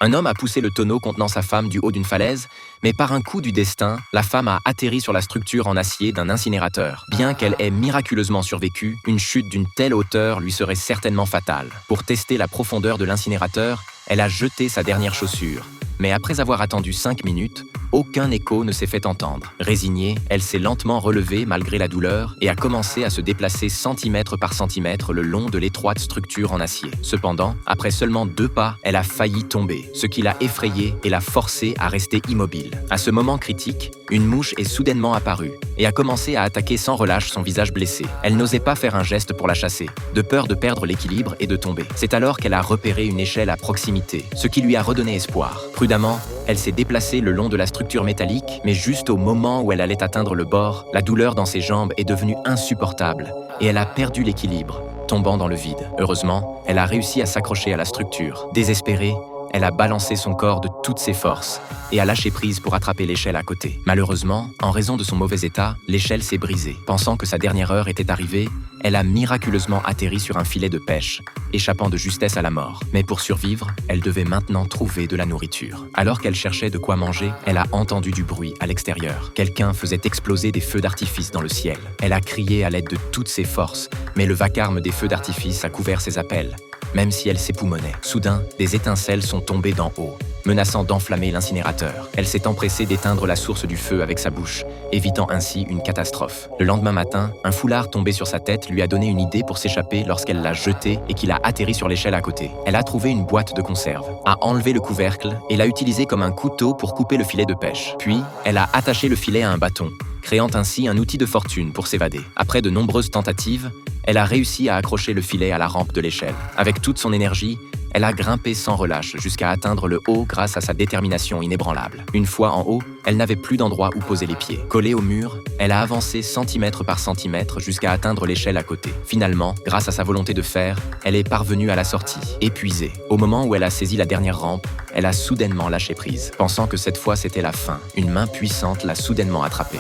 Un homme a poussé le tonneau contenant sa femme du haut d'une falaise, mais par un coup du destin, la femme a atterri sur la structure en acier d'un incinérateur. Bien qu'elle ait miraculeusement survécu, une chute d'une telle hauteur lui serait certainement fatale. Pour tester la profondeur de l'incinérateur, elle a jeté sa dernière chaussure. Mais après avoir attendu 5 minutes, aucun écho ne s'est fait entendre. Résignée, elle s'est lentement relevée malgré la douleur et a commencé à se déplacer centimètre par centimètre le long de l'étroite structure en acier. Cependant, après seulement 2 pas, elle a failli tomber, ce qui l'a effrayée et l'a forcée à rester immobile. À ce moment critique, une mouche est soudainement apparue et a commencé à attaquer sans relâche son visage blessé. Elle n'osait pas faire un geste pour la chasser, de peur de perdre l'équilibre et de tomber. C'est alors qu'elle a repéré une échelle à proximité, ce qui lui a redonné espoir. Prudemment, elle s'est déplacée le long de la structure métallique, mais juste au moment où elle allait atteindre le bord, la douleur dans ses jambes est devenue insupportable et elle a perdu l'équilibre, tombant dans le vide. Heureusement, elle a réussi à s'accrocher à la structure. Désespérée, elle a balancé son corps de toutes ses forces et a lâché prise pour attraper l'échelle à côté. Malheureusement, en raison de son mauvais état, l'échelle s'est brisée. Pensant que sa dernière heure était arrivée, elle a miraculeusement atterri sur un filet de pêche, échappant de justesse à la mort. Mais pour survivre, elle devait maintenant trouver de la nourriture. Alors qu'elle cherchait de quoi manger, elle a entendu du bruit à l'extérieur. Quelqu'un faisait exploser des feux d'artifice dans le ciel. Elle a crié à l'aide de toutes ses forces, mais le vacarme des feux d'artifice a couvert ses appels. Même si elle s'époumonnait. Soudain, des étincelles sont tombées d'en haut, menaçant d'enflammer l'incinérateur. Elle s'est empressée d'éteindre la source du feu avec sa bouche, évitant ainsi une catastrophe. Le lendemain matin, un foulard tombé sur sa tête lui a donné une idée pour s'échapper lorsqu'elle l'a jeté et qu'il a atterri sur l'échelle à côté. Elle a trouvé une boîte de conserve, a enlevé le couvercle et l'a utilisé comme un couteau pour couper le filet de pêche. Puis, elle a attaché le filet à un bâton, créant ainsi un outil de fortune pour s'évader. Après de nombreuses tentatives, elle a réussi à accrocher le filet à la rampe de l'échelle. Avec toute son énergie, elle a grimpé sans relâche jusqu'à atteindre le haut grâce à sa détermination inébranlable. Une fois en haut, elle n'avait plus d'endroit où poser les pieds. Collée au mur, elle a avancé centimètre par centimètre jusqu'à atteindre l'échelle à côté. Finalement, grâce à sa volonté de faire, elle est parvenue à la sortie, épuisée. Au moment où elle a saisi la dernière rampe, elle a soudainement lâché prise. Pensant que cette fois c'était la fin, une main puissante l'a soudainement attrapée.